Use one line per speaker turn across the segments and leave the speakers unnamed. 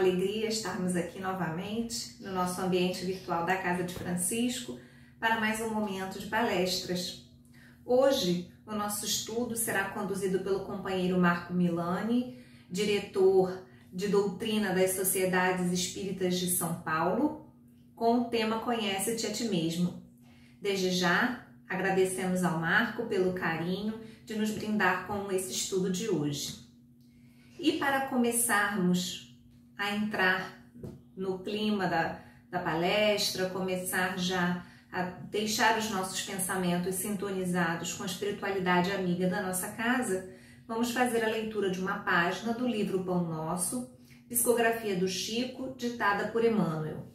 alegria estarmos aqui novamente no nosso ambiente virtual da Casa de Francisco para mais um momento de palestras. Hoje, o nosso estudo será conduzido pelo companheiro Marco Milani, diretor de Doutrina das Sociedades Espíritas de São Paulo, com o tema Conhece-te a ti mesmo. Desde já, agradecemos ao Marco pelo carinho de nos brindar com esse estudo de hoje. E para começarmos a entrar no clima da palestra, começar já a deixar os nossos pensamentos sintonizados com a espiritualidade amiga da nossa casa, vamos fazer a leitura de uma página do livro Pão Nosso, Psicografia do Chico, ditada por Emmanuel.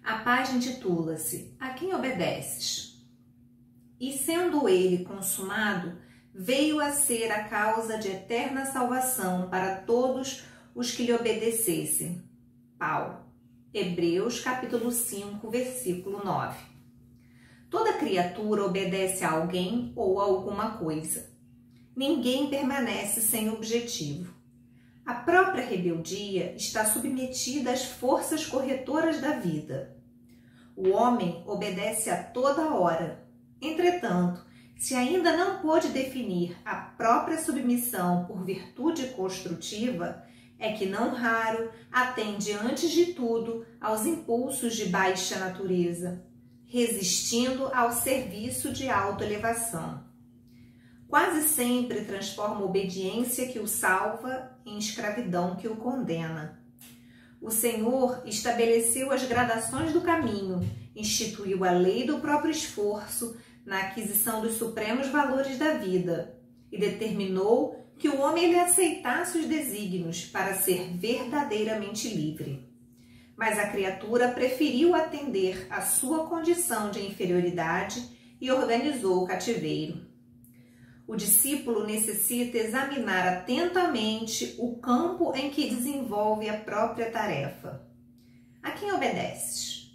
A página intitula-se A quem obedeces? E sendo ele consumado, veio a ser a causa de eterna salvação para todos os que lhe obedecessem. Paulo, Hebreus capítulo 5, versículo 9. Toda criatura obedece a alguém ou a alguma coisa. Ninguém permanece sem objetivo. A própria rebeldia está submetida às forças corretoras da vida. O homem obedece a toda hora. Entretanto, se ainda não pôde definir a própria submissão por virtude construtiva, é que não raro atende antes de tudo aos impulsos de baixa natureza, resistindo ao serviço de autoelevação. Quase sempre transforma a obediência que o salva em escravidão que o condena. O Senhor estabeleceu as gradações do caminho, instituiu a lei do próprio esforço na aquisição dos supremos valores da vida e determinou que o homem lhe aceitasse os desígnios para ser verdadeiramente livre. Mas a criatura preferiu atender à sua condição de inferioridade e organizou o cativeiro. O discípulo necessita examinar atentamente o campo em que desenvolve a própria tarefa. A quem obedeces?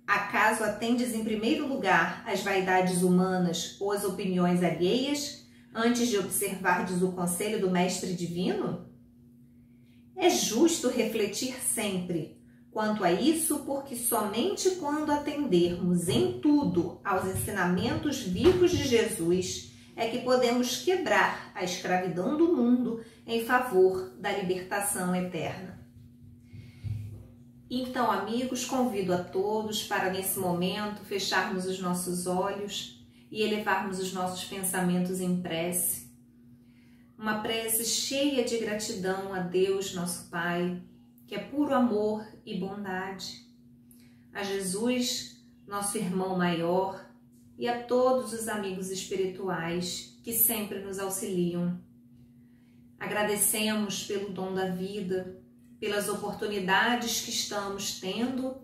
Acaso atendes em primeiro lugar às vaidades humanas ou às opiniões alheias, antes de observardes o conselho do Mestre Divino? É justo refletir sempre quanto a isso, porque somente quando atendermos em tudo aos ensinamentos vivos de Jesus é que podemos quebrar a escravidão do mundo em favor da libertação eterna. Então, amigos, convido a todos para, nesse momento, fecharmos os nossos olhos e elevarmos os nossos pensamentos em prece. Uma prece cheia de gratidão a Deus, nosso Pai, que é puro amor e bondade, a Jesus, nosso irmão maior, e a todos os amigos espirituais que sempre nos auxiliam. Agradecemos pelo dom da vida, pelas oportunidades que estamos tendo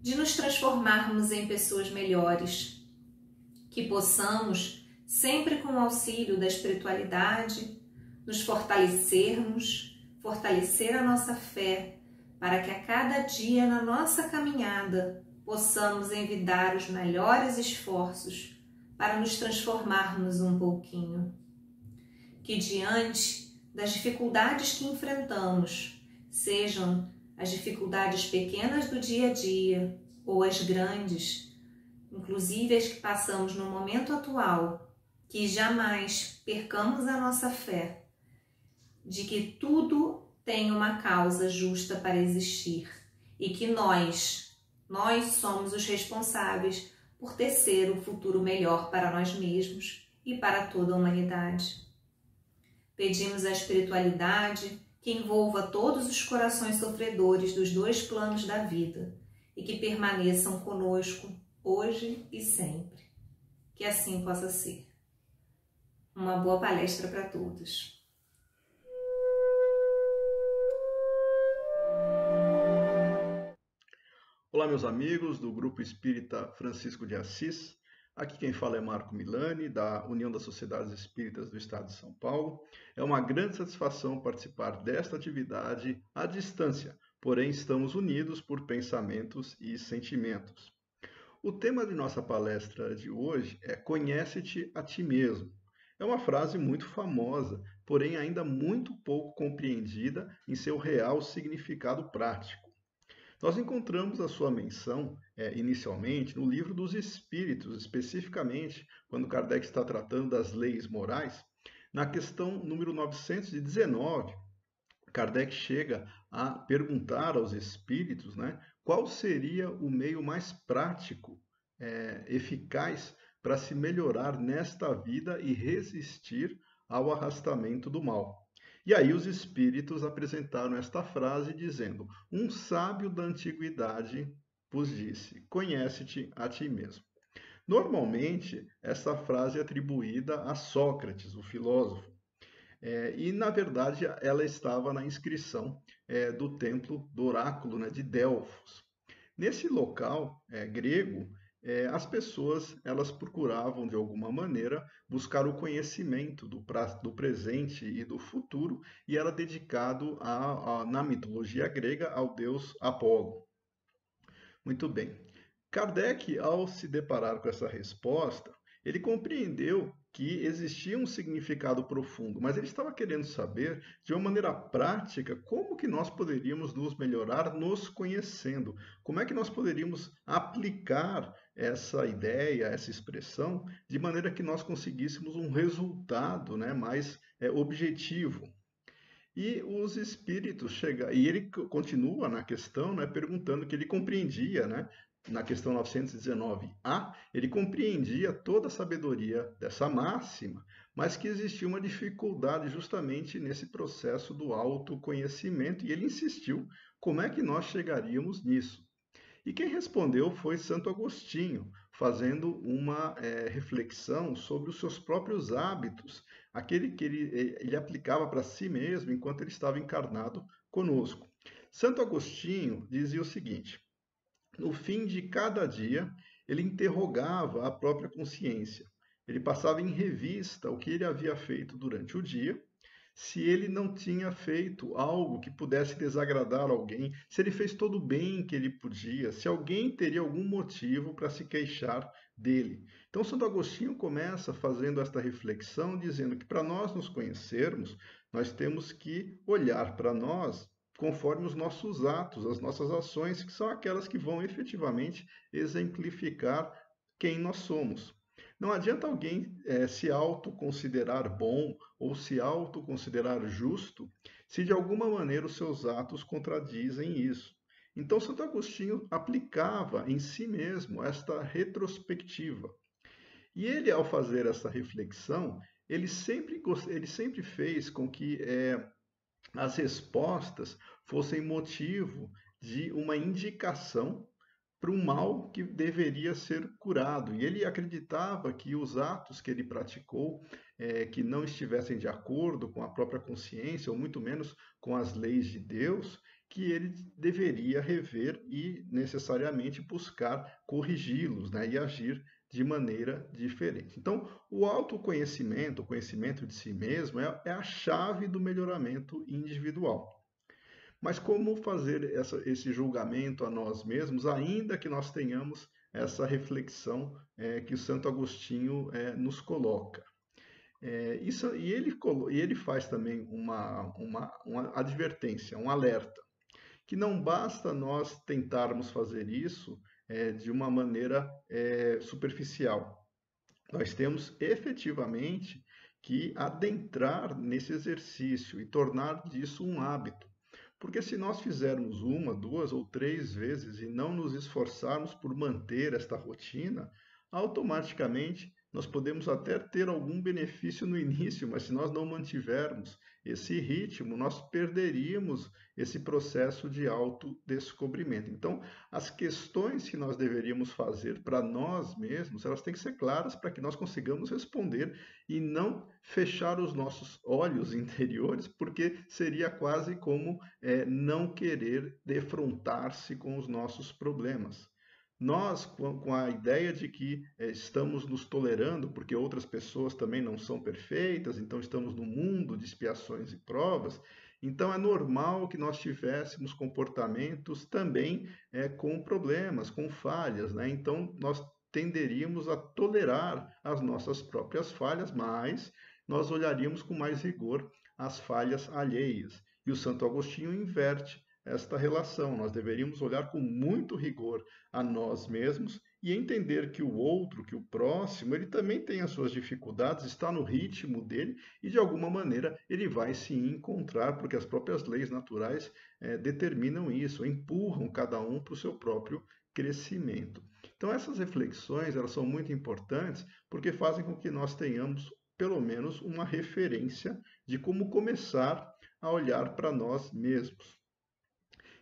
de nos transformarmos em pessoas melhores, que possamos, sempre com o auxílio da espiritualidade, nos fortalecermos, fortalecer a nossa fé, para que a cada dia na nossa caminhada possamos envidar os melhores esforços para nos transformarmos um pouquinho. Que diante das dificuldades que enfrentamos, sejam as dificuldades pequenas do dia a dia ou as grandes, inclusive as que passamos no momento atual, que jamais percamos a nossa fé de que tudo tem uma causa justa para existir e que nós somos os responsáveis por tecer um futuro melhor para nós mesmos e para toda a humanidade. Pedimos à espiritualidade que envolva todos os corações sofredores dos dois planos da vida e que permaneçam conosco hoje e sempre. Que assim possa ser. Uma boa palestra para todos.
Olá, meus amigos do Grupo Espírita Francisco de Assis. Aqui quem fala é Marco Milani, da União das Sociedades Espíritas do Estado de São Paulo. É uma grande satisfação participar desta atividade à distância, porém estamos unidos por pensamentos e sentimentos. O tema de nossa palestra de hoje é Conhece-te a ti mesmo. É uma frase muito famosa, porém ainda muito pouco compreendida em seu real significado prático. Nós encontramos a sua menção, inicialmente, no Livro dos Espíritos, especificamente quando Kardec está tratando das leis morais. Na questão número 919, Kardec chega a perguntar aos espíritos, né, qual seria o meio mais prático, eficaz, para se melhorar nesta vida e resistir ao arrastamento do mal. E aí os espíritos apresentaram esta frase dizendo: um sábio da antiguidade vos disse, conhece-te a ti mesmo. Normalmente, essa frase é atribuída a Sócrates, o filósofo, e, na verdade, ela estava na inscrição do templo do oráculo, né, de Delfos. Nesse local grego, as pessoas elas procuravam, de alguma maneira, buscar o conhecimento do presente e do futuro, e era dedicado, na mitologia grega, ao deus Apolo. Muito bem. Kardec, ao se deparar com essa resposta, ele compreendeu que existia um significado profundo, mas ele estava querendo saber, de uma maneira prática, como que nós poderíamos nos melhorar nos conhecendo, como é que nós poderíamos aplicar essa ideia, essa expressão, de maneira que nós conseguíssemos um resultado, né, mais objetivo. E os espíritos chegam, e ele continua na questão, né, perguntando que ele compreendia, né, na questão 919A, ele compreendia toda a sabedoria dessa máxima, mas que existia uma dificuldade justamente nesse processo do autoconhecimento, e ele insistiu, como é que nós chegaríamos nisso? E quem respondeu foi Santo Agostinho, fazendo uma reflexão sobre os seus próprios hábitos, aquele que ele aplicava para si mesmo enquanto ele estava encarnado conosco. Santo Agostinho dizia o seguinte: no fim de cada dia, ele interrogava a própria consciência. Ele passava em revista o que ele havia feito durante o dia, se ele não tinha feito algo que pudesse desagradar alguém, se ele fez todo o bem que ele podia, se alguém teria algum motivo para se queixar dele. Então, Santo Agostinho começa fazendo esta reflexão, dizendo que para nós nos conhecermos, nós temos que olhar para nós conforme os nossos atos, as nossas ações, que são aquelas que vão efetivamente exemplificar quem nós somos. Não adianta alguém se autoconsiderar bom ou se autoconsiderar justo se de alguma maneira os seus atos contradizem isso. Então, Santo Agostinho aplicava em si mesmo esta retrospectiva. E ele, ao fazer essa reflexão, ele sempre fez com que as respostas fossem motivo de uma indicação para um mal que deveria ser curado. E ele acreditava que os atos que ele praticou, que não estivessem de acordo com a própria consciência, ou muito menos com as leis de Deus, que ele deveria rever e necessariamente buscar corrigi-los, né, e agir de maneira diferente. Então, o autoconhecimento, o conhecimento de si mesmo, é a chave do melhoramento individual. Mas como fazer esse julgamento a nós mesmos, ainda que nós tenhamos essa reflexão que o Santo Agostinho nos coloca? E ele faz também uma advertência, um alerta, que não basta nós tentarmos fazer isso de uma maneira superficial. Nós temos efetivamente que adentrar nesse exercício e tornar disso um hábito. Porque se nós fizermos uma, duas ou três vezes e não nos esforçarmos por manter esta rotina, automaticamente nós podemos até ter algum benefício no início, mas se nós não mantivermos esse ritmo, nós perderíamos esse processo de autodescobrimento. Então, as questões que nós deveríamos fazer para nós mesmos, elas têm que ser claras para que nós consigamos responder e não fechar os nossos olhos interiores, porque seria quase como não querer defrontar-se com os nossos problemas. Nós, com a ideia de que estamos nos tolerando, porque outras pessoas também não são perfeitas, então estamos no mundo de expiações e provas, então é normal que nós tivéssemos comportamentos também com problemas, com falhas, né? Então nós tenderíamos a tolerar as nossas próprias falhas, mas nós olharíamos com mais rigor às falhas alheias. E o Santo Agostinho inverte esta relação. Nós deveríamos olhar com muito rigor a nós mesmos e entender que o outro, que o próximo, ele também tem as suas dificuldades, está no ritmo dele e de alguma maneira ele vai se encontrar, porque as próprias leis naturais determinam isso, empurram cada um para o seu próprio crescimento. Então essas reflexões, elas são muito importantes porque fazem com que nós tenhamos pelo menos uma referência de como começar a olhar para nós mesmos.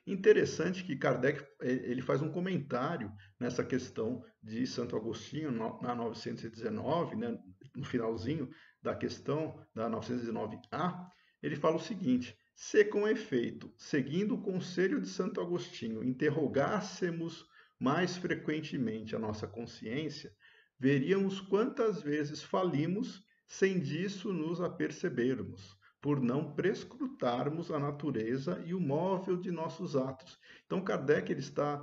Interessante que Kardec ele faz um comentário nessa questão de Santo Agostinho, na 919, né, no finalzinho da questão da 919A, ele fala o seguinte: se com efeito, seguindo o conselho de Santo Agostinho, interrogássemos mais frequentemente a nossa consciência, veríamos quantas vezes falimos sem disso nos apercebermos, por não prescrutarmos a natureza e o móvel de nossos atos. Então, Kardec ele está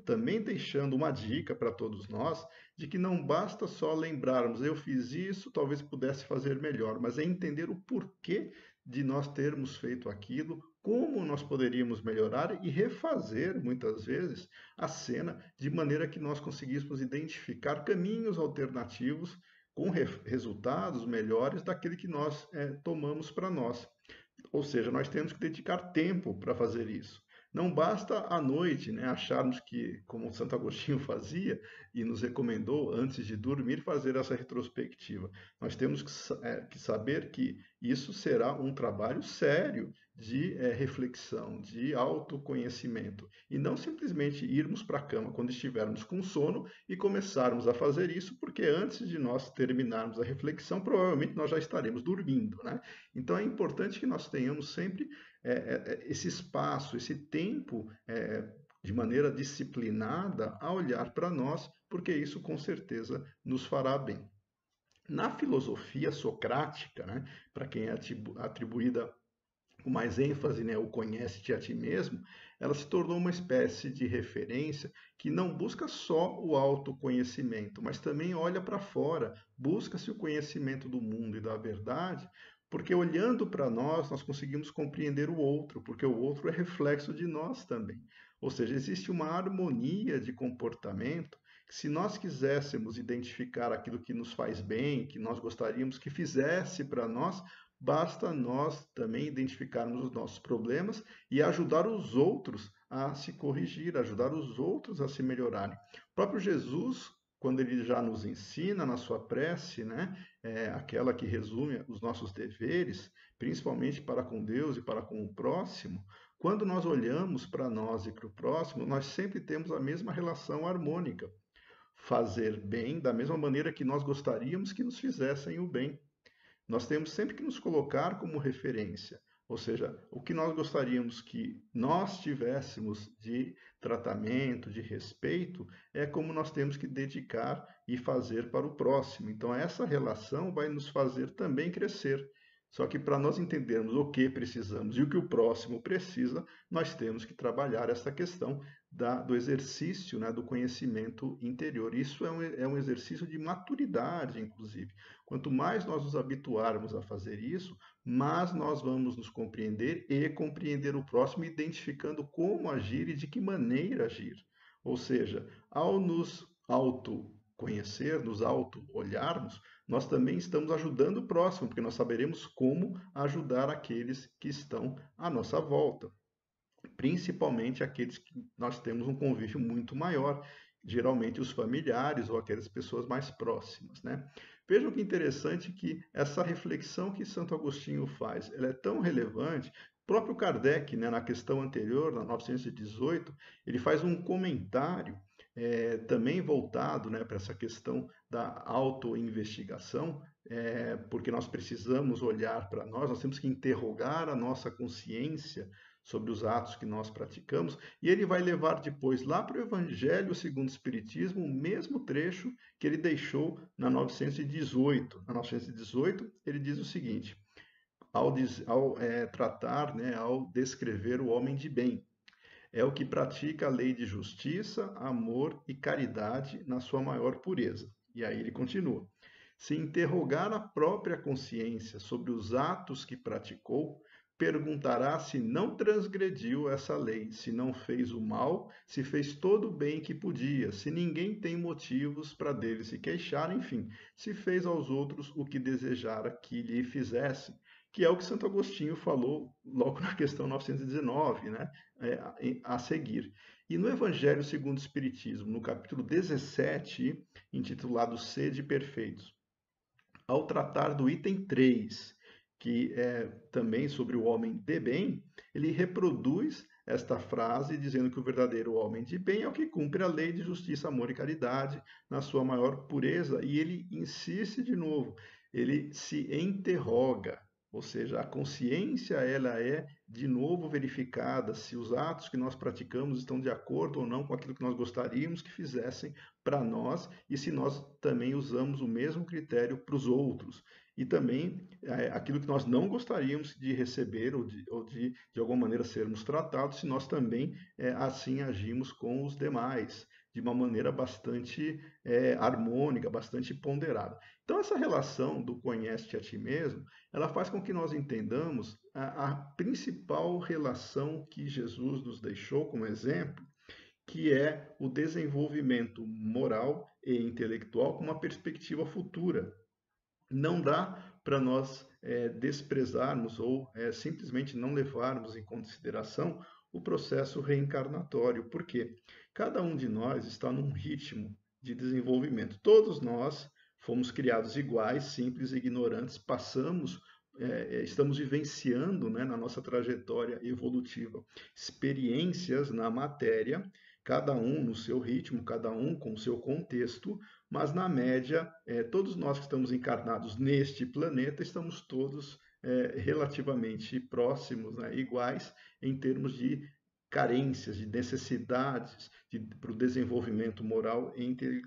também deixando uma dica para todos nós de que não basta só lembrarmos, eu fiz isso, talvez pudesse fazer melhor, mas é entender o porquê de nós termos feito aquilo, como nós poderíamos melhorar e refazer, muitas vezes, a cena de maneira que nós conseguíssemos identificar caminhos alternativos com resultados melhores daquele que nós tomamos para nós. Ou seja, nós temos que dedicar tempo para fazer isso. Não basta à noite, né, acharmos que, como Santo Agostinho fazia e nos recomendou antes de dormir, fazer essa retrospectiva. Nós temos que saber que isso será um trabalho sério de reflexão, de autoconhecimento. E não simplesmente irmos para a cama quando estivermos com sono e começarmos a fazer isso, porque antes de nós terminarmos a reflexão, provavelmente nós já estaremos dormindo, né? Então é importante que nós tenhamos sempre esse espaço, esse tempo de maneira disciplinada a olhar para nós, porque isso com certeza nos fará bem. Na filosofia socrática, né, para quem é atribuída com mais ênfase, né, o conhece-te a ti mesmo, ela se tornou uma espécie de referência que não busca só o autoconhecimento, mas também olha para fora, busca-se o conhecimento do mundo e da verdade, porque olhando para nós conseguimos compreender o outro, porque o outro é reflexo de nós também. Ou seja, existe uma harmonia de comportamento que, se nós quiséssemos identificar aquilo que nos faz bem, que nós gostaríamos que fizesse para nós, basta nós também identificarmos os nossos problemas e ajudar os outros a se corrigir, ajudar os outros a se melhorarem. O próprio Jesus, quando ele já nos ensina na sua prece, né, aquela que resume os nossos deveres, principalmente para com Deus e para com o próximo, quando nós olhamos para nós e para o próximo, nós sempre temos a mesma relação harmônica. Fazer bem da mesma maneira que nós gostaríamos que nos fizessem o bem. Nós temos sempre que nos colocar como referência, ou seja, o que nós gostaríamos que nós tivéssemos de tratamento, de respeito, é como nós temos que dedicar e fazer para o próximo. Então, essa relação vai nos fazer também crescer. Só que para nós entendermos o que precisamos e o que o próximo precisa, nós temos que trabalhar essa questão do exercício, né, do conhecimento interior. Isso é um exercício de maturidade, inclusive. Quanto mais nós nos habituarmos a fazer isso, mais nós vamos nos compreender e compreender o próximo, identificando como agir e de que maneira agir. Ou seja, ao nos autoconhecer, nos auto-olharmos, nós também estamos ajudando o próximo, porque nós saberemos como ajudar aqueles que estão à nossa volta, principalmente aqueles que nós temos um convívio muito maior, geralmente os familiares ou aquelas pessoas mais próximas, né? Vejam que interessante que essa reflexão que Santo Agostinho faz, ela é tão relevante. O próprio Kardec, né, na questão anterior, na 918, ele faz um comentário também voltado, né, para essa questão da autoinvestigação, porque nós precisamos olhar para nós temos que interrogar a nossa consciência sobre os atos que nós praticamos, e ele vai levar depois lá para o Evangelho segundo o Espiritismo, o mesmo trecho que ele deixou na 918. Na 918, ele diz o seguinte, ao tratar, né, ao descrever o homem de bem, é o que pratica a lei de justiça, amor e caridade na sua maior pureza. E aí ele continua. Se interrogar a própria consciência sobre os atos que praticou, perguntará se não transgrediu essa lei, se não fez o mal, se fez todo o bem que podia, se ninguém tem motivos para dele se queixar, enfim, se fez aos outros o que desejara que lhe fizessem, que é o que Santo Agostinho falou logo na questão 919, né, a seguir. E no Evangelho segundo o Espiritismo, no capítulo 17, intitulado Sede Perfeitos, ao tratar do item 3, que é também sobre o homem de bem, ele reproduz esta frase dizendo que o verdadeiro homem de bem é o que cumpre a lei de justiça, amor e caridade na sua maior pureza. E ele insiste de novo, ele se interroga, ou seja, a consciência ela é de novo verificada se os atos que nós praticamos estão de acordo ou não com aquilo que nós gostaríamos que fizessem para nós e se nós também usamos o mesmo critério para os outros. E também aquilo que nós não gostaríamos de receber ou de alguma maneira sermos tratados, se nós também assim agimos com os demais, de uma maneira bastante harmônica, bastante ponderada. Então, essa relação do conhece-te a ti mesmo, ela faz com que nós entendamos a principal relação que Jesus nos deixou como exemplo, que é o desenvolvimento moral e intelectual com uma perspectiva futura. Não dá para nós desprezarmos ou simplesmente não levarmos em consideração o processo reencarnatório, porque cada um de nós está num ritmo de desenvolvimento. Todos nós fomos criados iguais, simples e ignorantes, estamos vivenciando, né, na nossa trajetória evolutiva experiências na matéria, cada um no seu ritmo, cada um com o seu contexto, mas na média, todos nós que estamos encarnados neste planeta, estamos todos relativamente próximos, né, iguais em termos de carências, de necessidades para o desenvolvimento moral e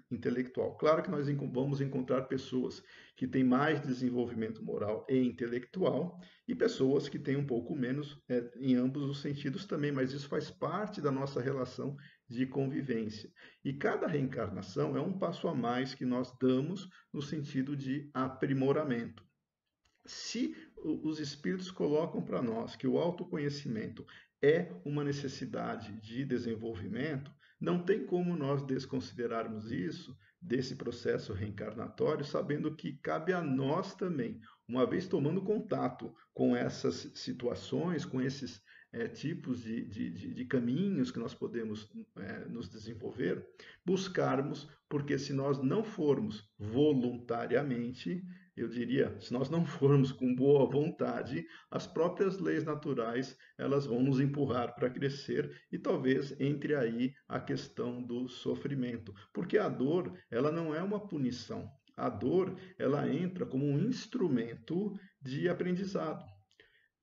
intelectual. Claro que nós vamos encontrar pessoas que têm mais desenvolvimento moral e intelectual e pessoas que têm um pouco menos em ambos os sentidos também, mas isso faz parte da nossa relação de convivência. E cada reencarnação é um passo a mais que nós damos no sentido de aprimoramento. Se os espíritos colocam para nós que o autoconhecimento é uma necessidade de desenvolvimento, não tem como nós desconsiderarmos isso desse processo reencarnatório, sabendo que cabe a nós também, uma vez tomando contato com essas situações, com esses tipos de caminhos que nós podemos nos desenvolver, buscarmos, porque se nós não formos voluntariamente, eu diria, se nós não formos com boa vontade, as próprias leis naturais elas vão nos empurrar para crescer e talvez entre aí a questão do sofrimento, porque a dor ela não é uma punição. A dor ela entra como um instrumento de aprendizado.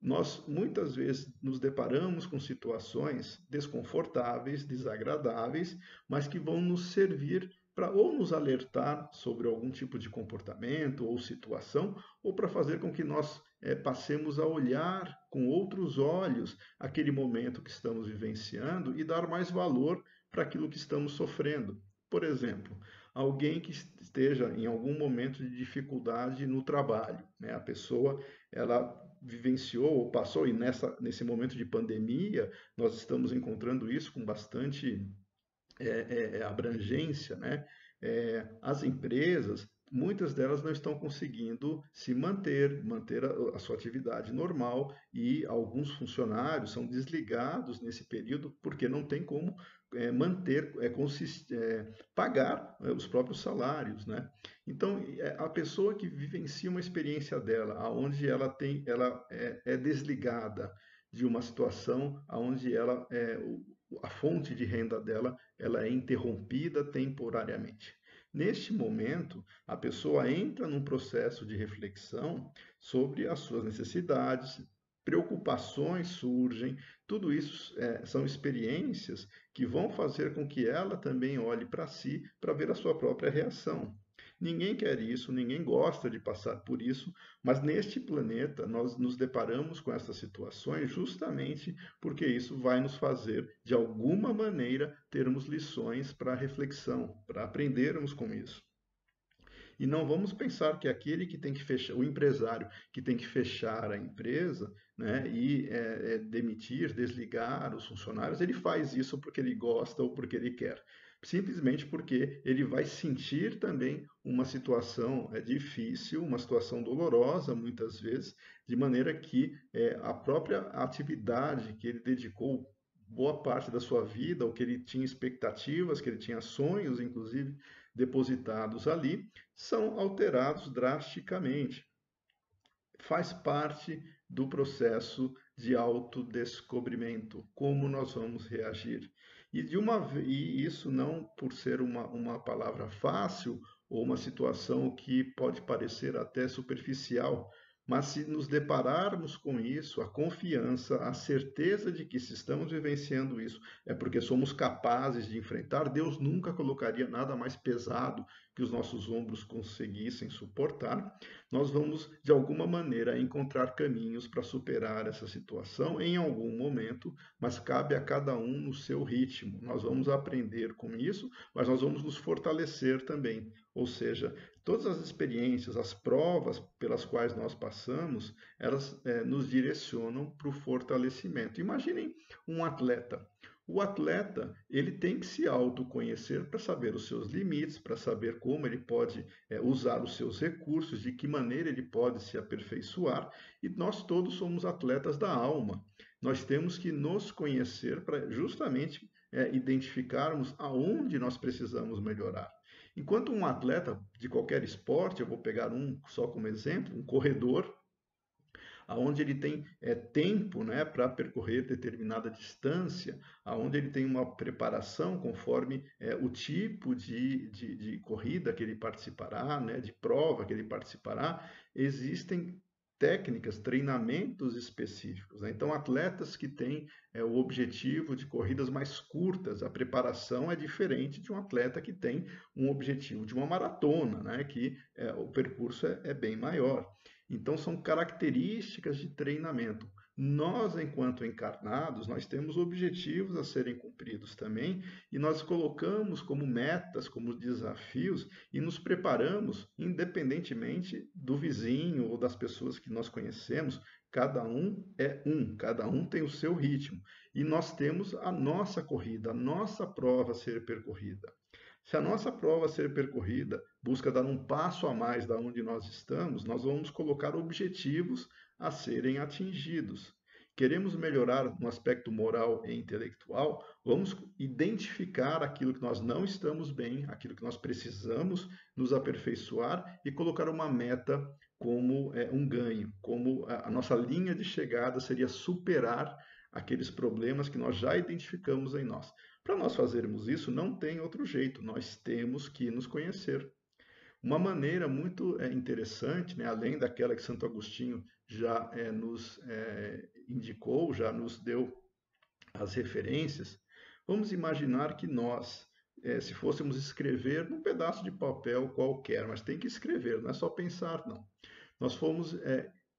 Nós muitas vezes nos deparamos com situações desconfortáveis, desagradáveis, mas que vão nos servir para ou nos alertar sobre algum tipo de comportamento ou situação, ou para fazer com que nós passemos a olhar com outros olhos aquele momento que estamos vivenciando e dar mais valor para aquilo que estamos sofrendo. Por exemplo, alguém que esteja em algum momento de dificuldade no trabalho, né? A pessoa ela vivenciou ou passou, e nesse momento de pandemia, nós estamos encontrando isso com bastante abrangência, né? As empresas, muitas delas não estão conseguindo se manter a sua atividade normal e alguns funcionários são desligados nesse período porque não tem como pagar os próprios salários, né? Então, a pessoa que vivencia uma experiência dela, onde ela é desligada de uma situação onde a fonte de renda dela ela é interrompida temporariamente. Neste momento, a pessoa entra num processo de reflexão sobre as suas necessidades, preocupações surgem, tudo isso são experiências que vão fazer com que ela também olhe para si para ver a sua própria reação. Ninguém quer isso, ninguém gosta de passar por isso, mas neste planeta nós nos deparamos com essas situações justamente porque isso vai nos fazer, de alguma maneira, termos lições para reflexão, para aprendermos com isso. E não vamos pensar que aquele que tem que fechar, o empresário que tem que fechar a empresa, né, e demitir, desligar os funcionários, ele faz isso porque ele gosta ou porque ele quer. Simplesmente porque ele vai sentir também uma situação difícil, uma situação dolorosa, muitas vezes, de maneira que a própria atividade que ele dedicou boa parte da sua vida, ou que ele tinha expectativas, que ele tinha sonhos, inclusive, depositados ali, são alterados drasticamente. Faz parte do processo de autodescobrimento, como nós vamos reagir. E isso não por ser uma palavra fácil ou uma situação que pode parecer até superficial, mas se nos depararmos com isso, a confiança, a certeza de que se estamos vivenciando isso é porque somos capazes de enfrentar, Deus nunca colocaria nada mais pesado que os nossos ombros conseguissem suportar. Nós vamos, de alguma maneira, encontrar caminhos para superar essa situação em algum momento, mas cabe a cada um no seu ritmo. Nós vamos aprender com isso, mas nós vamos nos fortalecer também. Ou seja, todas as experiências, as provas pelas quais nós passamos, elas nos direcionam para o fortalecimento. Imaginem um atleta. O atleta, ele tem que se autoconhecer para saber os seus limites, para saber como ele pode usar os seus recursos, de que maneira ele pode se aperfeiçoar, e nós todos somos atletas da alma. Nós temos que nos conhecer para justamente identificarmos aonde nós precisamos melhorar. Enquanto um atleta de qualquer esporte, eu vou pegar um só como exemplo, um corredor, aonde ele tem tempo, né, para percorrer determinada distância, aonde ele tem uma preparação conforme o tipo de corrida que ele participará, né, de prova que ele participará, existem técnicas, treinamentos específicos, né? Então, atletas que têm o objetivo de corridas mais curtas, a preparação é diferente de um atleta que tem um objetivo de uma maratona, né? Que o percurso é bem maior. Então, são características de treinamento. Nós, enquanto encarnados, nós temos objetivos a serem cumpridos também, e nós colocamos como metas, como desafios, e nos preparamos independentemente do vizinho ou das pessoas que nós conhecemos. Cada um é um, cada um tem o seu ritmo. E nós temos a nossa corrida, a nossa prova a ser percorrida. Se a nossa prova ser percorrida busca dar um passo a mais da onde nós estamos, nós vamos colocar objetivos a serem atingidos. Queremos melhorar no aspecto moral e intelectual, vamos identificar aquilo que nós não estamos bem, aquilo que nós precisamos nos aperfeiçoar e colocar uma meta como um ganho, como a nossa linha de chegada seria superar aqueles problemas que nós já identificamos em nós. Para nós fazermos isso, não tem outro jeito, nós temos que nos conhecer. Uma maneira muito interessante, né, além daquela que Santo Agostinho já nos indicou, já nos deu as referências, vamos imaginar que nós, se fôssemos escrever num pedaço de papel qualquer, mas tem que escrever, não é só pensar, não. Nós fomos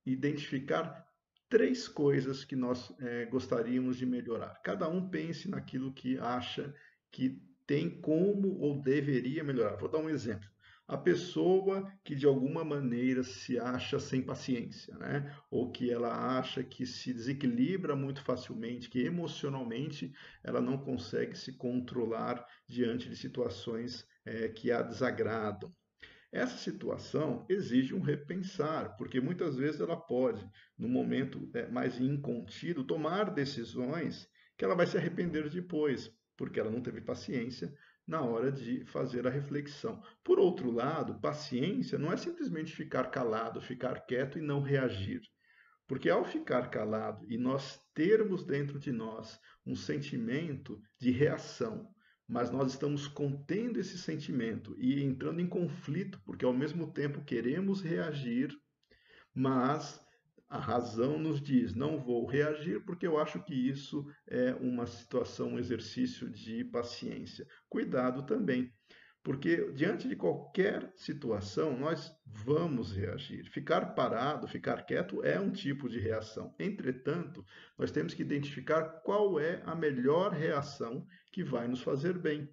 identificar 3 coisas que nós gostaríamos de melhorar. Cada um pense naquilo que acha que tem como ou deveria melhorar. Vou dar um exemplo. A pessoa que de alguma maneira se acha sem paciência, né? Ou que ela acha que se desequilibra muito facilmente, que emocionalmente ela não consegue se controlar diante de situações que a desagradam. Essa situação exige um repensar, porque muitas vezes ela pode, no momento mais incontido, tomar decisões que ela vai se arrepender depois, porque ela não teve paciência na hora de fazer a reflexão. Por outro lado, paciência não é simplesmente ficar calado, ficar quieto e não reagir. Porque ao ficar calado e nós termos dentro de nós um sentimento de reação, mas nós estamos contendo esse sentimento e entrando em conflito, porque ao mesmo tempo queremos reagir, mas a razão nos diz: não vou reagir porque eu acho que isso é uma situação, um exercício de paciência. Cuidado também, porque diante de qualquer situação nós vamos reagir. Ficar parado, ficar quieto é um tipo de reação. Entretanto, nós temos que identificar qual é a melhor reação que vai nos fazer bem.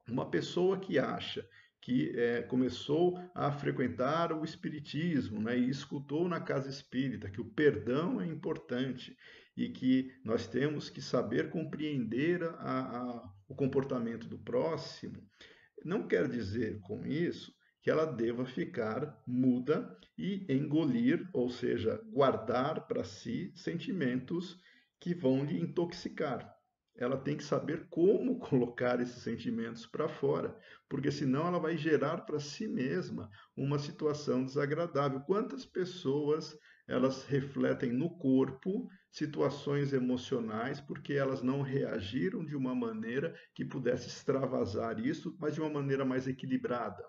Uma pessoa que acha que começou a frequentar o espiritismo, né, e escutou na casa espírita que o perdão é importante e que nós temos que saber compreender o comportamento do próximo, não quer dizer com isso que ela deva ficar muda e engolir, ou seja, guardar para si sentimentos que vão lhe intoxicar. Ela tem que saber como colocar esses sentimentos para fora, porque senão ela vai gerar para si mesma uma situação desagradável. Quantas pessoas elas refletem no corpo situações emocionais porque elas não reagiram de uma maneira que pudesse extravasar isso, mas de uma maneira mais equilibrada.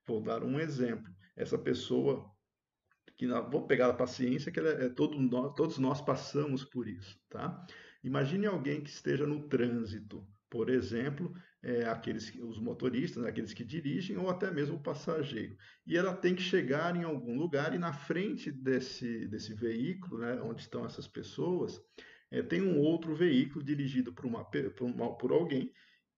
Vou dar um exemplo. Essa pessoa vou pegar a paciência que todos nós passamos por isso, tá? Imagine alguém que esteja no trânsito, por exemplo, os motoristas, né, aqueles que dirigem, ou até mesmo o passageiro. E ela tem que chegar em algum lugar e na frente desse veículo, né, onde estão essas pessoas, tem um outro veículo dirigido por alguém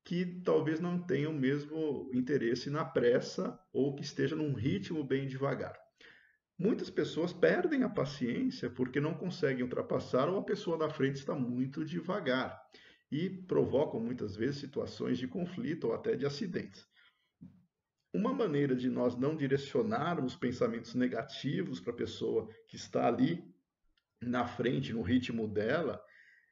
que talvez não tenha o mesmo interesse na pressa ou que esteja num ritmo bem devagar. Muitas pessoas perdem a paciência porque não conseguem ultrapassar ou a pessoa da frente está muito devagar e provocam muitas vezes situações de conflito ou até de acidentes. Uma maneira de nós não direcionarmos pensamentos negativos para a pessoa que está ali na frente, no ritmo dela,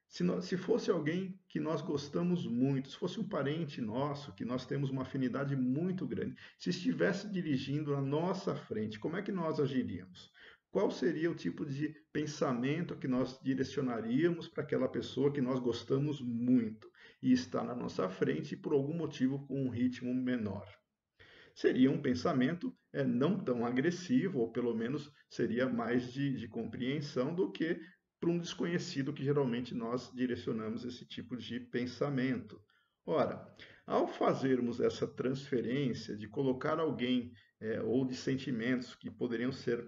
se fosse alguém que nós gostamos muito, se fosse um parente nosso, que nós temos uma afinidade muito grande, se estivesse dirigindo à nossa frente, como é que nós agiríamos? Qual seria o tipo de pensamento que nós direcionaríamos para aquela pessoa que nós gostamos muito e está na nossa frente e por algum motivo com um ritmo menor? Seria um pensamento não tão agressivo, ou pelo menos seria mais de compreensão do que para um desconhecido que geralmente nós direcionamos esse tipo de pensamento. Ora, ao fazermos essa transferência de colocar alguém ou de sentimentos que poderiam ser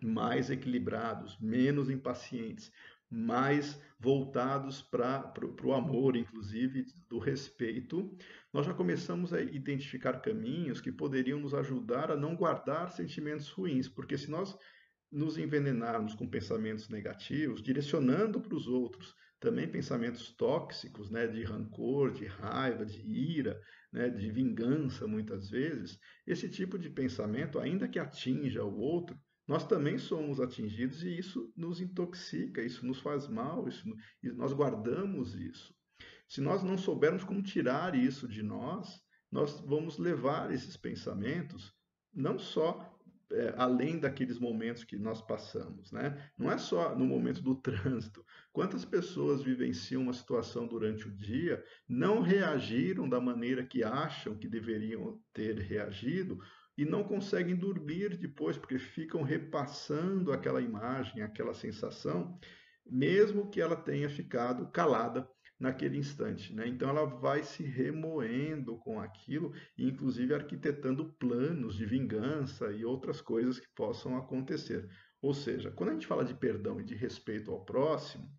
mais equilibrados, menos impacientes, mais voltados para o amor, inclusive do respeito, nós já começamos a identificar caminhos que poderiam nos ajudar a não guardar sentimentos ruins, porque se nós nos envenenarmos com pensamentos negativos, direcionando para os outros também pensamentos tóxicos, né, de rancor, de raiva, de ira, né, de vingança, muitas vezes, esse tipo de pensamento, ainda que atinja o outro, nós também somos atingidos e isso nos intoxica, isso nos faz mal, nós guardamos isso. Se nós não soubermos como tirar isso de nós vamos levar esses pensamentos não só além daqueles momentos que nós passamos, né? Não é só no momento do trânsito. Quantas pessoas vivenciam uma situação durante o dia, não reagiram da maneira que acham que deveriam ter reagido e não conseguem dormir depois porque ficam repassando aquela imagem, aquela sensação, mesmo que ela tenha ficado calada naquele instante, né? Então ela vai se remoendo com aquilo, e inclusive arquitetando planos de vingança e outras coisas que possam acontecer. Ou seja, quando a gente fala de perdão e de respeito ao próximo,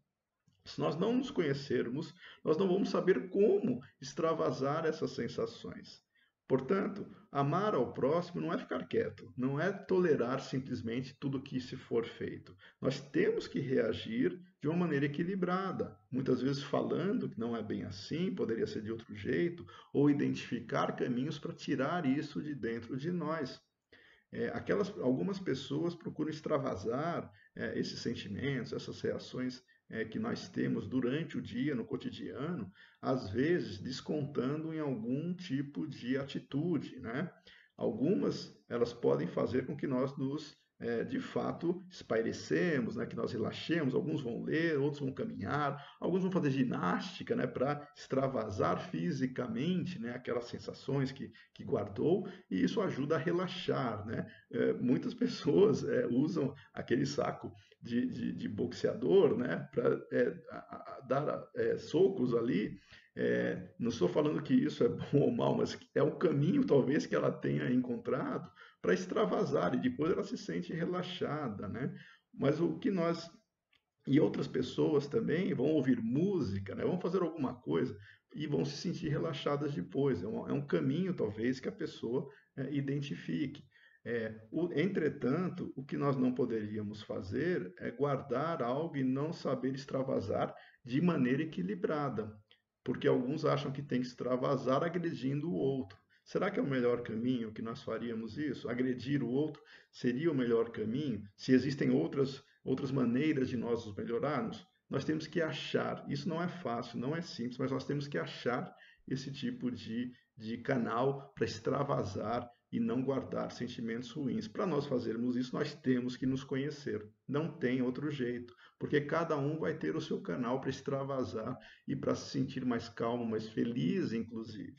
se nós não nos conhecermos, nós não vamos saber como extravasar essas sensações. Portanto, amar ao próximo não é ficar quieto, não é tolerar simplesmente tudo que se for feito. Nós temos que reagir de uma maneira equilibrada, muitas vezes falando que não é bem assim, poderia ser de outro jeito, ou identificar caminhos para tirar isso de dentro de nós. Algumas pessoas procuram extravasar esses sentimentos, essas reações que nós temos durante o dia, no cotidiano, às vezes descontando em algum tipo de atitude, né? Algumas, elas podem fazer com que nós de fato, espairecemos, né? Que nós relaxemos. Alguns vão ler, outros vão caminhar, alguns vão fazer ginástica, né? Para extravasar fisicamente, né? Aquelas sensações que guardou, e isso ajuda a relaxar, né? Muitas pessoas usam aquele saco de boxeador, né, para dar socos ali. Não estou falando que isso é bom ou mal, mas é o caminho talvez que ela tenha encontrado para extravasar e depois ela se sente relaxada, né? Mas o que nós E outras pessoas também vão ouvir música, né? Vão fazer alguma coisa e vão se sentir relaxadas depois. É um caminho, talvez, que a pessoa identifique. Entretanto, o que nós não poderíamos fazer é guardar algo e não saber extravasar de maneira equilibrada, porque alguns acham que tem que extravasar agredindo o outro. Será que é o melhor caminho que nós faríamos isso? Agredir o outro seria o melhor caminho? Se existem outras maneiras de nós nos melhorarmos, nós temos que achar. Isso não é fácil, não é simples, mas nós temos que achar esse tipo de canal para extravasar e não guardar sentimentos ruins. Para nós fazermos isso, nós temos que nos conhecer. Não tem outro jeito, porque cada um vai ter o seu canal para extravasar e para se sentir mais calmo, mais feliz, inclusive.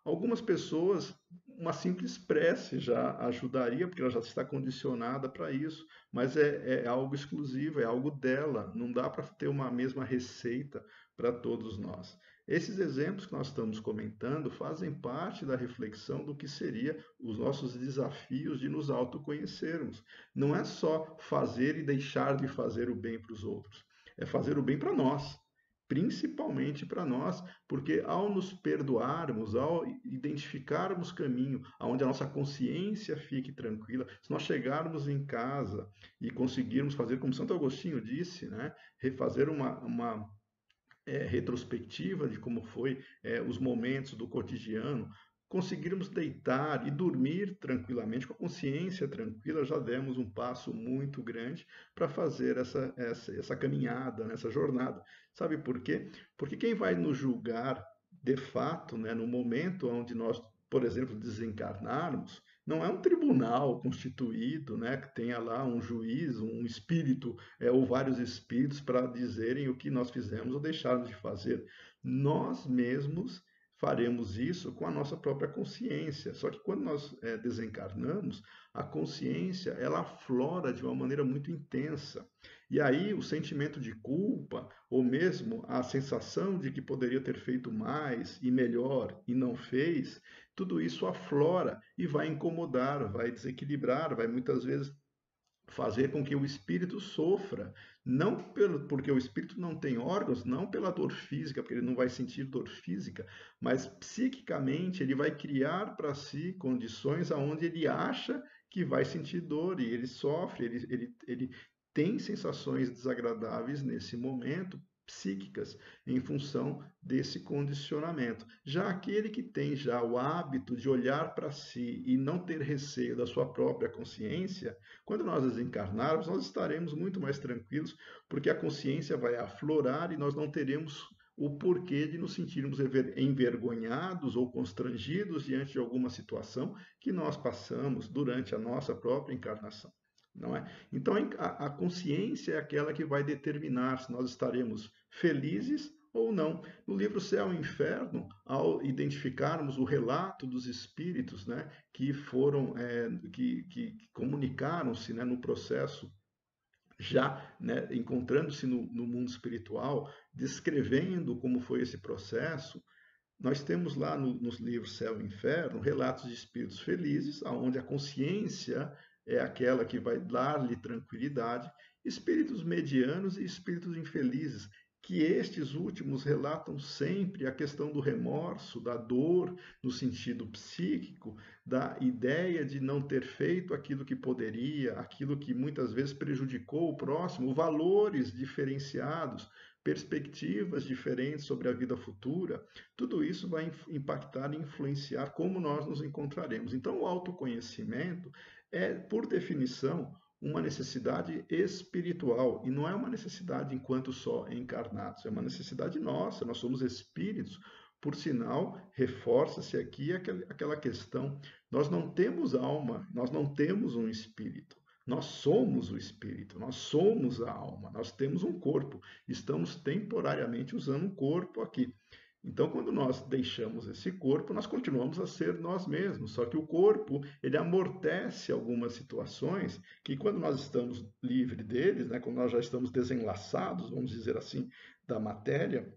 Algumas pessoas, uma simples prece já ajudaria, porque ela já está condicionada para isso, mas é algo exclusivo, é algo dela, não dá para ter uma mesma receita para todos nós. Esses exemplos que nós estamos comentando fazem parte da reflexão do que seria os nossos desafios de nos autoconhecermos. Não é só fazer e deixar de fazer o bem para os outros, é fazer o bem para nós, principalmente para nós, porque ao nos perdoarmos, ao identificarmos caminho, onde a nossa consciência fique tranquila, se nós chegarmos em casa e conseguirmos fazer, como Santo Agostinho disse, né, refazer uma retrospectiva de como foi os momentos do cotidiano, conseguirmos deitar e dormir tranquilamente, com a consciência tranquila, já demos um passo muito grande para fazer essa caminhada, essa jornada. Sabe por quê? Porque quem vai nos julgar de fato, né, no momento onde nós, por exemplo, desencarnarmos, não é um tribunal constituído, né, que tenha lá um juiz, um espírito, ou vários espíritos para dizerem o que nós fizemos ou deixarmos de fazer. Nós mesmos faremos isso com a nossa própria consciência. Só que quando nós desencarnamos, a consciência ela aflora de uma maneira muito intensa. E aí o sentimento de culpa, ou mesmo a sensação de que poderia ter feito mais e melhor e não fez, tudo isso aflora e vai incomodar, vai desequilibrar, vai muitas vezes fazer com que o espírito sofra, não porque o espírito não tem órgãos, não pela dor física, porque ele não vai sentir dor física, mas psiquicamente ele vai criar para si condições aonde ele acha que vai sentir dor e ele sofre, ele tem sensações desagradáveis nesse momento, psíquicas, em função desse condicionamento. Já aquele que tem já o hábito de olhar para si e não ter receio da sua própria consciência, quando nós desencarnarmos, nós estaremos muito mais tranquilos, porque a consciência vai aflorar e nós não teremos o porquê de nos sentirmos envergonhados ou constrangidos diante de alguma situação que nós passamos durante a nossa própria encarnação. Não é? Então, a consciência é aquela que vai determinar se nós estaremos felizes ou não. No livro Céu e Inferno, ao identificarmos o relato dos espíritos, né, que foram, que comunicaram-se, né, no processo, já, né, encontrando-se no mundo espiritual, descrevendo como foi esse processo, nós temos lá nos livros Céu e Inferno relatos de espíritos felizes, onde a consciência é aquela que vai dar-lhe tranquilidade, espíritos medianos e espíritos infelizes, que estes últimos relatam sempre a questão do remorso, da dor no sentido psíquico, da ideia de não ter feito aquilo que poderia, aquilo que muitas vezes prejudicou o próximo, valores diferenciados, perspectivas diferentes sobre a vida futura, tudo isso vai impactar e influenciar como nós nos encontraremos. Então, o autoconhecimento é, por definição, uma necessidade espiritual e não é uma necessidade enquanto só encarnados, é uma necessidade nossa, nós somos espíritos. Por sinal, reforça-se aqui aquela questão: nós não temos alma, nós não temos um espírito. Nós somos o espírito, nós somos a alma, nós temos um corpo, estamos temporariamente usando um corpo aqui. Então, quando nós deixamos esse corpo, nós continuamos a ser nós mesmos, só que o corpo, ele amortece algumas situações que quando nós estamos livres deles, né, quando nós já estamos desenlaçados, vamos dizer assim, da matéria,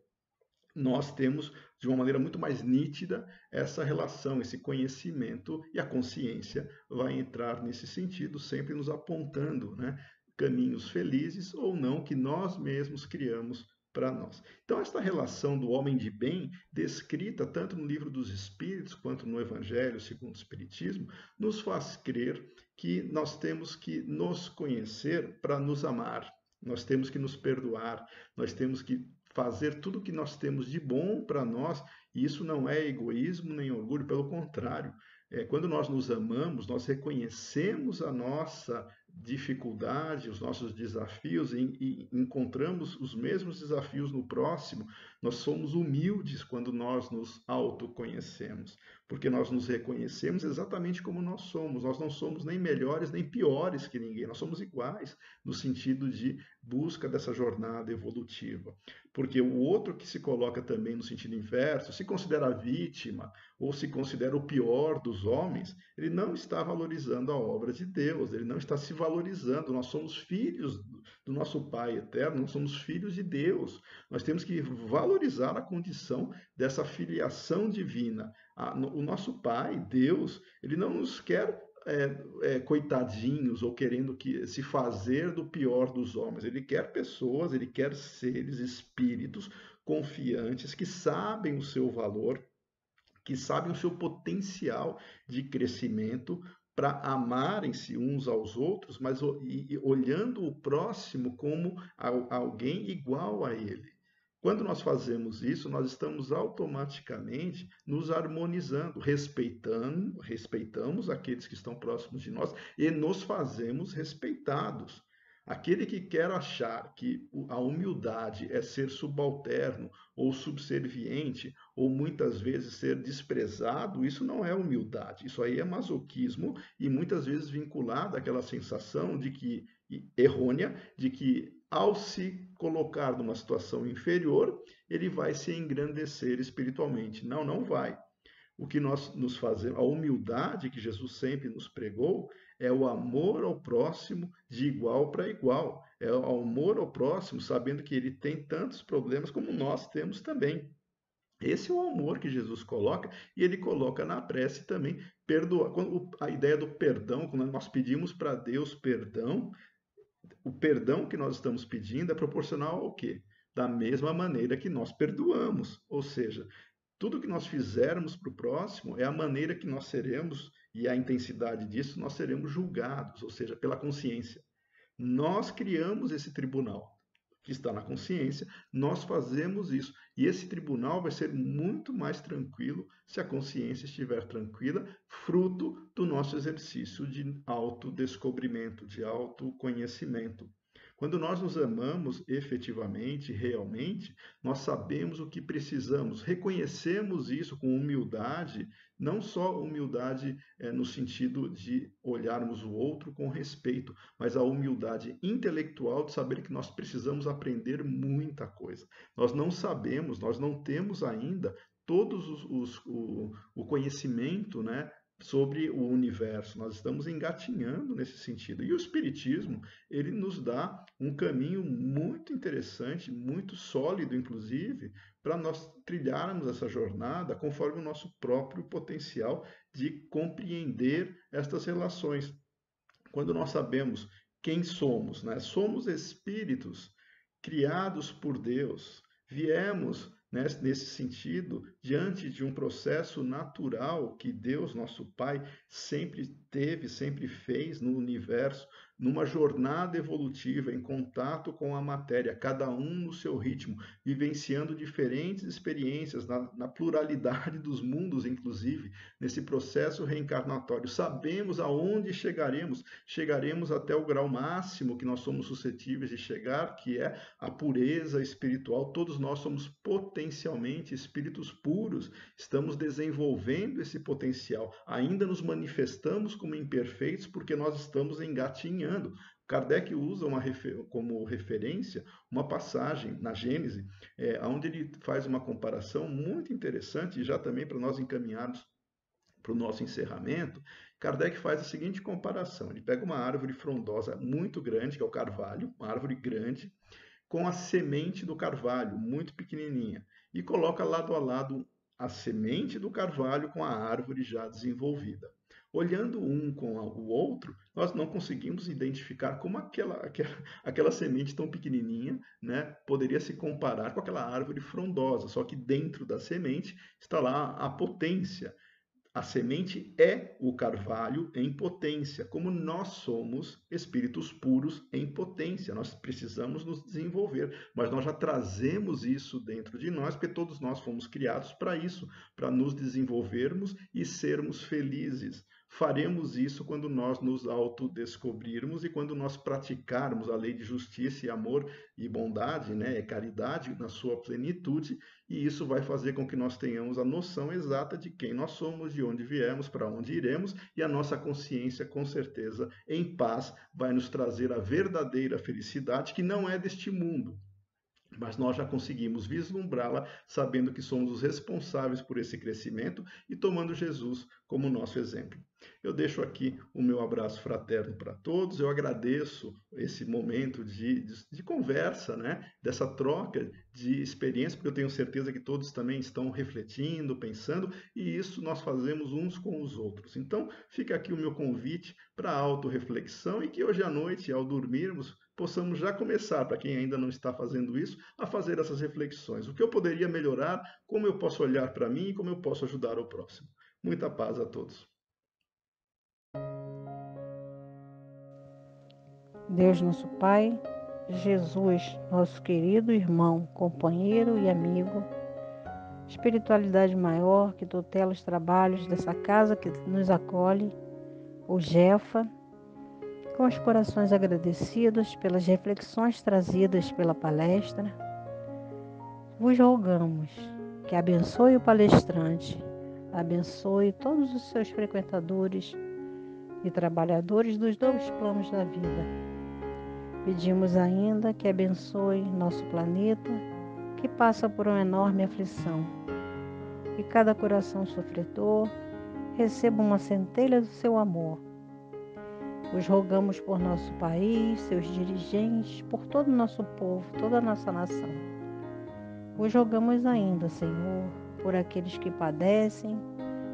nós temos de uma maneira muito mais nítida essa relação, esse conhecimento, e a consciência vai entrar nesse sentido, sempre nos apontando, né, caminhos felizes ou não que nós mesmos criamos para nós. Então, esta relação do homem de bem, descrita tanto no livro dos Espíritos quanto no Evangelho segundo o Espiritismo, nos faz crer que nós temos que nos conhecer para nos amar, nós temos que nos perdoar, nós temos que fazer tudo o que nós temos de bom para nós, e isso não é egoísmo nem orgulho, pelo contrário. Quando nós nos amamos, nós reconhecemos a nossa dificuldade, os nossos desafios e encontramos os mesmos desafios no próximo. Nós somos humildes quando nós nos autoconhecemos, porque nós nos reconhecemos exatamente como nós somos. Nós não somos nem melhores nem piores que ninguém, nós somos iguais no sentido de busca dessa jornada evolutiva. Porque o outro que se coloca também no sentido inverso, se considera vítima ou se considera o pior dos homens, ele não está valorizando a obra de Deus, ele não está se valorizando. Nós somos filhos do nosso Pai eterno, nós somos filhos de Deus. Nós temos que valorizar a condição dessa filiação divina. O nosso Pai, Deus, ele não nos quer coitadinhos ou querendo se fazer do pior dos homens. Ele quer pessoas, ele quer seres, espíritos confiantes que sabem o seu valor, que sabem o seu potencial de crescimento para amarem-se uns aos outros, mas olhando o próximo como alguém igual a ele. Quando nós fazemos isso, nós estamos automaticamente nos harmonizando, respeitamos aqueles que estão próximos de nós e nos fazemos respeitados. Aquele que quer achar que a humildade é ser subalterno ou subserviente, ou muitas vezes ser desprezado, isso não é humildade, isso aí é masoquismo e muitas vezes vinculado àquela sensação de que, errônea, de que ao se colocar numa situação inferior, ele vai se engrandecer espiritualmente. Não, não vai. O que nós nos fazemos, a humildade que Jesus sempre nos pregou, é o amor ao próximo de igual para igual. É o amor ao próximo, sabendo que ele tem tantos problemas como nós temos também. Esse é o amor que Jesus coloca, e ele coloca na prece também perdoar. A ideia do perdão, quando nós pedimos para Deus perdão, o perdão que nós estamos pedindo é proporcional ao quê? Da mesma maneira que nós perdoamos. Ou seja, tudo que nós fizermos para o próximo é a maneira que nós seremos, e a intensidade disso, nós seremos julgados, ou seja, pela consciência. Nós criamos esse tribunal que está na consciência, nós fazemos isso. E esse tribunal vai ser muito mais tranquilo se a consciência estiver tranquila, fruto do nosso exercício de autodescobrimento, de autoconhecimento. Quando nós nos amamos efetivamente, realmente, nós sabemos o que precisamos, reconhecemos isso com humildade, não só humildade no sentido de olharmos o outro com respeito, mas a humildade intelectual de saber que nós precisamos aprender muita coisa. Nós não sabemos, nós não temos ainda todos o conhecimento, né, sobre o universo. Nós estamos engatinhando nesse sentido. E o Espiritismo, ele nos dá um caminho muito interessante, muito sólido, inclusive, para nós trilharmos essa jornada conforme o nosso próprio potencial de compreender estas relações. Quando nós sabemos quem somos, né? Somos espíritos criados por Deus, viemos nesse sentido, diante de um processo natural que Deus, nosso Pai, sempre teve, sempre fez no universo, numa jornada evolutiva, em contato com a matéria, cada um no seu ritmo, vivenciando diferentes experiências, na pluralidade dos mundos, inclusive, nesse processo reencarnatório. Sabemos aonde chegaremos, chegaremos até o grau máximo que nós somos suscetíveis de chegar, que é a pureza espiritual. Todos nós somos potencialmente espíritos puros, estamos desenvolvendo esse potencial, ainda nos manifestamos como imperfeitos porque nós estamos engatinhando. Kardec usa como referência uma passagem na Gênese, onde ele faz uma comparação muito interessante, já também para nós encaminharmos para o nosso encerramento. Kardec faz a seguinte comparação: ele pega uma árvore frondosa muito grande, que é o carvalho, uma árvore grande, com a semente do carvalho, muito pequenininha, e coloca lado a lado a semente do carvalho com a árvore já desenvolvida. olhando um com o outro, nós não conseguimos identificar como aquela semente tão pequenininha, né, poderia se comparar com aquela árvore frondosa, só que dentro da semente está lá a potência. A semente é o carvalho em potência, como nós somos espíritos puros em potência. Nós precisamos nos desenvolver, mas nós já trazemos isso dentro de nós, porque todos nós fomos criados para isso, para nos desenvolvermos e sermos felizes. Faremos isso quando nós nos autodescobrirmos e quando nós praticarmos a lei de justiça e amor e bondade, né, caridade na sua plenitude, e isso vai fazer com que nós tenhamos a noção exata de quem nós somos, de onde viemos, para onde iremos, e a nossa consciência, com certeza, em paz, vai nos trazer a verdadeira felicidade que não é deste mundo. Mas nós já conseguimos vislumbrá-la, sabendo que somos os responsáveis por esse crescimento e tomando Jesus como nosso exemplo. Eu deixo aqui o meu abraço fraterno para todos. Eu agradeço esse momento de conversa, né? Dessa troca de experiência, porque eu tenho certeza que todos também estão refletindo, pensando, e isso nós fazemos uns com os outros. Então, fica aqui o meu convite para a autorreflexão e que hoje à noite, ao dormirmos, possamos já começar, para quem ainda não está fazendo isso, a fazer essas reflexões. O que eu poderia melhorar, como eu posso olhar para mim e como eu posso ajudar o próximo. Muita paz a todos.
Deus nosso Pai, Jesus, nosso querido irmão, companheiro e amigo, espiritualidade maior que tutela os trabalhos dessa casa que nos acolhe, o Jefa, com os corações agradecidos pelas reflexões trazidas pela palestra, vos rogamos que abençoe o palestrante, abençoe todos os seus frequentadores e trabalhadores dos dois planos da vida. Pedimos ainda que abençoe nosso planeta, que passa por uma enorme aflição, e cada coração sofredor receba uma centelha do seu amor. Os rogamos por nosso país, seus dirigentes, por todo o nosso povo, toda a nossa nação. Os rogamos ainda, Senhor, por aqueles que padecem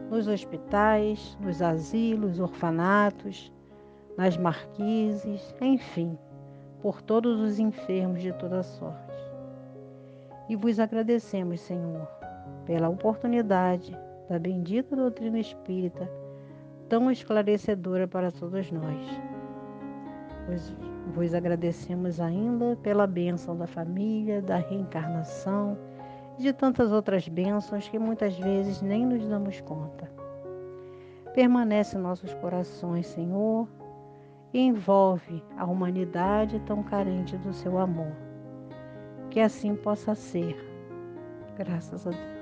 nos hospitais, nos asilos, orfanatos, nas marquises, enfim, por todos os enfermos de toda sorte. E vos agradecemos, Senhor, pela oportunidade da bendita doutrina espírita, tão esclarecedora para todos nós. Vos agradecemos ainda pela bênção da família, da reencarnação e de tantas outras bênçãos que muitas vezes nem nos damos conta. Permanece em nossos corações, Senhor, e envolve a humanidade tão carente do seu amor. Que assim possa ser. Graças a Deus.